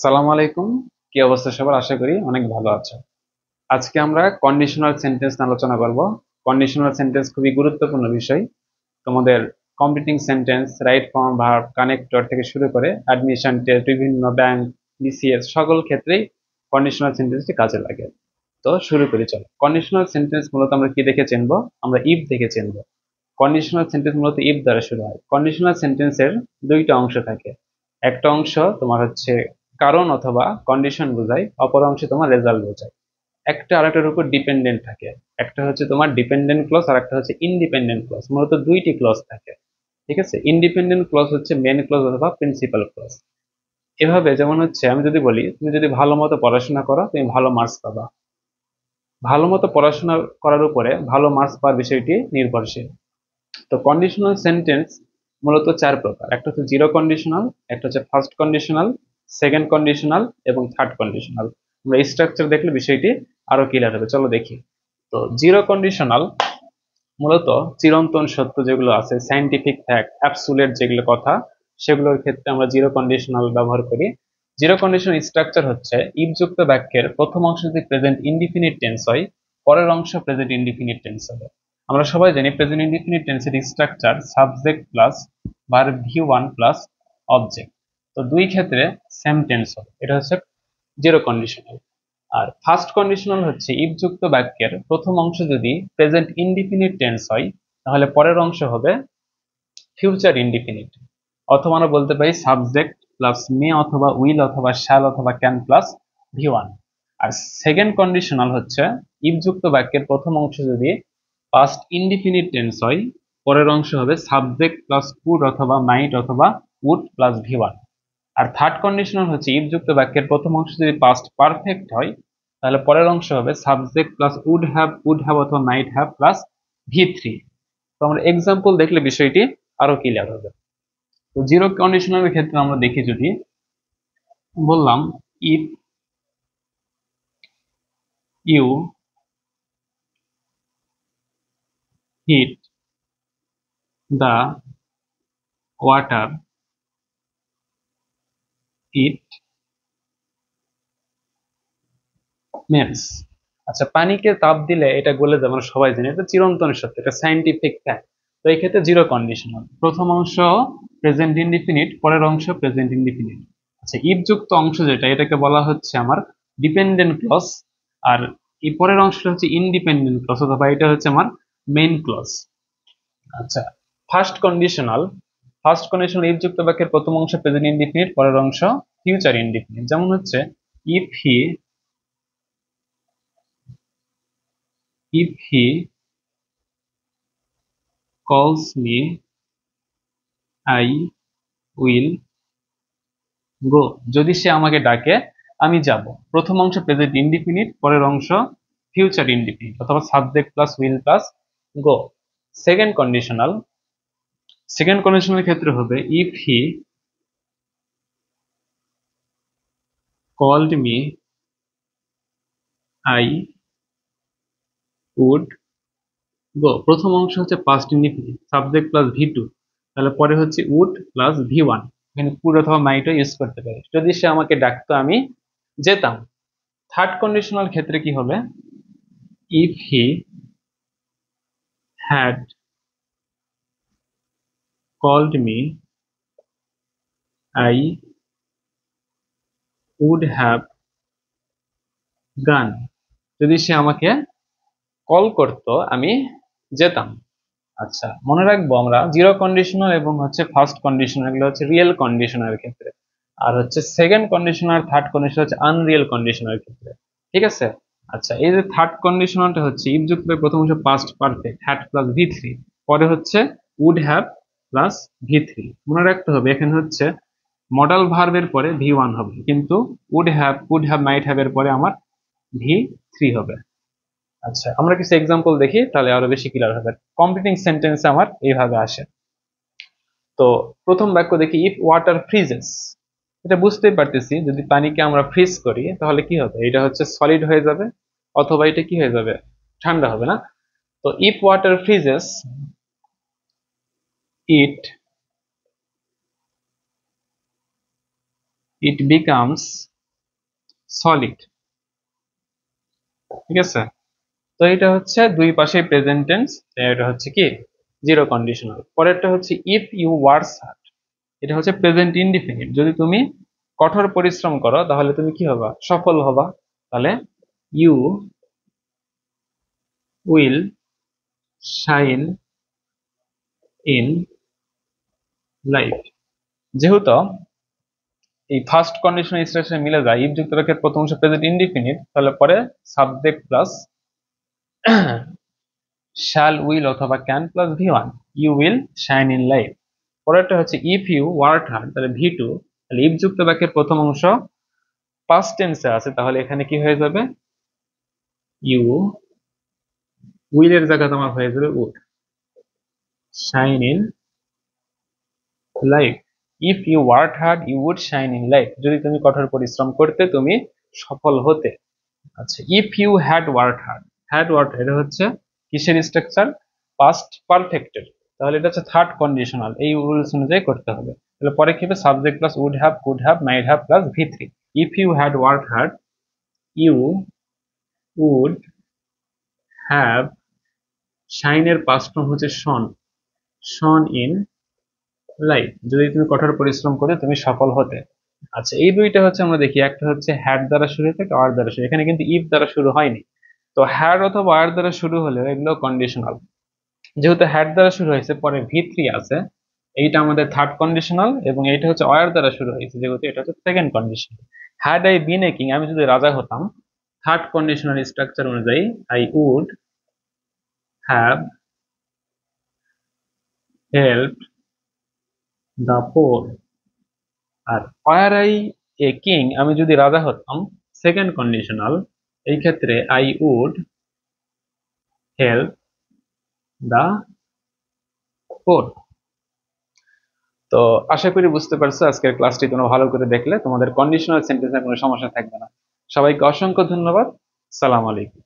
সালাম আলাইকুম। কি অবস্থা সবার? আশা করি অনেক ভালো আছো। আজকে আমরা কন্ডিশনাল সেন্টেন্স আলোচনা করব। কন্ডিশনাল সেন্টেন্স খুবই গুরুত্বপূর্ণ বিষয়। তোমাদের completing sentence, right form, verb, connector থেকে শুরু করে অ্যাডমিশন টেস্ট, বিভিন্ন ব্যাংক, বিসিএস সকল ক্ষেত্রেই কন্ডিশনাল সেন্টেন্সটি কাজে লাগে। তো শুরু করি, চলো। কন্ডিশনাল সেন্টেন্স মূলত আমরা কি দেখে চিনবো? আমরা ইফ দেখে চিনবো। কন্ডিশনাল সেন্টেন্স মূলত ইফ দ্বারা শুরু হয়। কন্ডিশনাল সেন্টেন্সের দুইটা অংশ থাকে। একটা অংশ তোমার হচ্ছে কারণ অথবা কন্ডিশন বোঝায়, অপর অংশে তোমার রেজাল্ট বোঝায়। একটা আরেকটার উপর ডিপেন্ডেন্ট থাকে। একটা হচ্ছে তোমার ডিপেন্ডেন্ট ক্লজ আর একটা হচ্ছে ইনডিপেন্ডেন্ট ক্লজ। মূলত দুইটি ক্লজ থাকে। ঠিক আছে, ইন্ডিপেন্ডেন্ট ক্লজ হচ্ছে মেন ক্লজ অথবা প্রিন্সিপাল ক্লজ। এভাবে যেমন হচ্ছে আমি যদি বলি, তুমি যদি ভালো মতো পড়াশোনা করো তুমি ভালো মার্কস পাবা। ভালো মতো পড়াশোনা করার উপরে ভালো মার্কস পাওয়ার বিষয়টি নির্ভরশীল। তো কন্ডিশনাল সেন্টেন্স মূলত চার প্রকার। একটা হচ্ছে জিরো কন্ডিশনাল, একটা হচ্ছে ফার্স্ট কন্ডিশনাল, সেকেন্ড কন্ডিশনাল এবং থার্ড কন্ডিশনাল। আমরা স্ট্রাকচার দেখলে বিষয়টি আরো ক্লিয়ার হবে, চলো দেখি। তো জিরো কন্ডিশনাল মূলত চিরন্তন সত্য যেগুলো আছে, সাইন্টিফিক ফ্যাক্ট, অ্যাবসুলেট যেগুলো কথা, সেগুলোর ক্ষেত্রে আমরা জিরো কন্ডিশনাল ব্যবহার করি। জিরো কন্ডিশন স্ট্রাকচার হচ্ছে ইফ যুক্ত বাক্যের প্রথম অংশ যদি প্রেজেন্ট ইনডিফিনিট টেন্স হয়, পরের অংশ প্রেজেন্ট ইনডিফিনিট টেন্স হবে। আমরা সবাই জানি প্রেজেন্ট ইনডিফিনিট টেন্সের structure subject plus verb V one plus object. তো দুই ক্ষেত্রে সেম টেন্স হবে, এটা হচ্ছে জিরো কন্ডিশনাল। আর ফার্স্ট কন্ডিশনাল হচ্ছে ইফ যুক্ত বাক্যের প্রথম অংশ যদি প্রেজেন্ট ইনডিফিনিট টেন্স হয়, তাহলে পরের অংশ হবে ফিউচার ইনডিফিনিট। অথবা আমরা বলতে পারি সাবজেক্ট প্লাস মে অথবা উইল অথবা শ্যাল অথবা ক্যান প্লাস ভি ওয়ান। আর সেকেন্ড কন্ডিশনাল হচ্ছে ইফ যুক্ত বাক্যের প্রথম অংশ যদি পাস্ট ইনডিফিনিট টেন্স হয়, পরের অংশ হবে সাবজেক্ট প্লাস কুড অথবা মাইট অথবা উড প্লাস ভি ওয়ান। আর থার্ড কন্ডিশনাল হচ্ছে ইফ যুক্ত বাক্যের প্রথম অংশ যদি পাস্ট পারফেক্ট হয়, তাহলে পরের অংশ হবে সাবজেক্ট প্লাস উড হ্যাভ অথবা মাইট হ্যাভ প্লাস ভি থ্রি। তো আমরা এক্সাম্পল দেখলে বিষয়টি আরো ক্লিয়ার হবে। তো জিরো কন্ডিশনালের ক্ষেত্রে আমরা দেখি, যদি বললাম if you heat the water it melts. আচ্ছা, পানিকে তাপ দিলে এটা গলে যাবে, আমরা সবাই জানি, এটা চিরন্তন সত্য, এটা সাইন্টিফিক ফ্যাক্ট। তো এই ক্ষেত্রে জিরো কন্ডিশনাল, প্রথম অংশ প্রেজেন্ট ইনডিফিনিট, পরের অংশ প্রেজেন্ট ইনডিফিনিট। আচ্ছা, ইফ যুক্ত অংশ যেটা, এটাকে বলা হচ্ছে আমার ডিপেন্ডেন্ট ক্লজ। আর এই পরের অংশটা হচ্ছে ইনডিপেন্ডেন্ট ক্লজ অথবা এটা হচ্ছে আমার মেইন ক্লজ। আচ্ছা, first conditional. First conditional if যুক্ত বাক্যের প্রথম অংশ প্রেজেন্ট ইনডিফিনিট, পরের অংশ ফিউচার ইনডিফিনিট। যেমন হচ্ছে if he if he calls me I will go। যদি সে আমাকে ডাকে আমি যাব। প্রথম অংশ প্রেজেন্ট ইনডিফিনিট, পরের অংশ ফিউচার ইনডিফিনিট অথবা subject plus will plus go. Second conditional. Second conditional ক্ষেত্রে হবে if he called me I would go. প্রথম অংশ হচ্ছে past indefinite, subject plus V two, তাহলে পরে হচ্ছে উড প্লাস ভি ওয়ান। এখানে কুড অথবা মাইটও ইউজ করতে পারি। যদি সে আমাকে ডাকতো আমি যেতাম। থার্ড কন্ডিশনাল ক্ষেত্রে কি হবে? If he had called me I would have gone. যদি সে আমাকে কল করতো আমি যেতাম। আচ্ছা, মনে রাখবো আমরা জিরো কন্ডিশনাল এবং হচ্ছে ফার্স্ট কন্ডিশনাল, এগুলো হচ্ছে রিয়েল কন্ডিশনাল ক্ষেত্রে। আর হচ্ছে সেকেন্ড কন্ডিশনাল, থার্ড কন্ডিশনাল হচ্ছে আনরিয়েল কন্ডিশনাল ক্ষেত্রে। ঠিক আছে। আচ্ছা, এই যে থার্ড কন্ডিশনালটা হচ্ছে ইফ যুক্ত প্রথম হচ্ছে past perfect, had plus V three, পরে হচ্ছে would have plus V three. মনে রাখতে হবে এখানে হচ্ছে মডাল ভার্বের পরে ভি ওয়ান হবে, কিন্তু উড হ্যাভ মাইট হ্যাভ এর পরে আমার ভি থ্রি হবে। আচ্ছা, আমরা কিছু এক্সাম্পল দেখি তাহলে আরো বেশি ক্লিয়ার হবে। কমপ্লিটিং সেন্টেন্স আমার এইভাবে আসে। তো প্রথম বাক্য দেখি, ইফ ওয়াটার ফ্রিজেস। এটা বুঝতেই পারতেছি যদি পানিকে আমরা ফ্রিজ করি তাহলে কি হবে, এটা হচ্ছে সলিড হয়ে যাবে অথবা এটা কি হয়ে যাবে, ঠান্ডা হবে না। তো if water freezes it it becomes solid. ঠিক আছে, তো এটা হচ্ছে দুই পাশে প্রেজেন্ট টেন্স, এটা হচ্ছে কি জিরো কন্ডিশনাল। পরেরটা হচ্ছে ইফ ইউ ওয়ার্কস হার্ড, এটা হচ্ছে প্রেজেন্ট ইনডিফিনিট। যদি তুমি কঠোর পরিশ্রম করো তাহলে তুমি কি হবা, সফল হবা। তাহলে you will shine in life. যেহেতু এই ফার্স্ট কন্ডিশনাল স্ট্রাকচার মিলে যায়, ইফ যুক্ত বাক্যের প্রথম অংশ প্রেজেন্ট ইনডিফিনিট, তাহলে পরে সাবজেক্ট প্লাস শ্যাল উইল অথবা can plus V one, you will shine in life. পরেরটা হচ্ছে ইফ ইউ ওয়ার্ক হার্ড, তাহলে ভি2, তাহলে ইফ যুক্ত বাক্যের প্রথম অংশ পাস্ট টেন্সে আছে, তাহলে এখানে কি হয়ে যাবে, ইউ উইল এর জায়গা তোমার হয়ে যাবে would, shine in life. If you work hard you would shine in life, যদি তুমি কঠোর পরিশ্রম করতে তুমি সফল হতে। আচ্ছা, if you had work hard, had work, এটা হচ্ছে কিসের স্ট্রাকচার, পাস্ট পারফেক্টের, তাহলে এটা হচ্ছে থার্ড কন্ডিশনাল, এই রুলস অনুযায়ী করতে হবে। তাহলে পরে কি হবে, subject plus would have, could have, might have plus ভি3। If you had work hard you would have, শাইনের পাস্ট ফর্ম হচ্ছে শন, শন ইন লাইফ, যদি তুমি কঠোর পরিশ্রম করে তুমি সফল হতে। আচ্ছা, এই দুইটা হচ্ছে আমরা দেখি, একটা হচ্ছে হ্যাড দ্বারা শুরু হয়েছে, একটা আর দ্বারা শুরু, এখানে কিন্তু ইফ দ্বারা শুরু হয়নি। তো হ্যাড অথবা আর দ্বারা শুরু হলে এগুলো কন্ডিশনাল। যেহেতু হ্যাড দ্বারা শুরু হয়েছে, পরে ভি3 আছে, এইটা আমাদের থার্ড কন্ডিশনাল, এবং এইটা হচ্ছে অয়ার দ্বারা শুরু হয়েছে, যেহেতু এটা হচ্ছে second condition. Had I been a king, আমি যদি রাজা হতাম, থার্ড কন্ডিশনাল স্ট্রাকচার অনুযায়ী I would have help the poor. আর ওয়ার আই এ কিং, আমি যদি রাজা হতাম, সেকেন্ড কন্ডিশনাল, এই ক্ষেত্রে I would help the poor. তো আশা করি বুঝতে পারছো, আজকের ক্লাসটি তোমরা ভালো করে দেখলে তোমাদের কন্ডিশনাল সেন্টেন্সের কোনো সমস্যা থাকবে না। সবাইকে অসংখ্য ধন্যবাদ। সালাম আলাইকুম।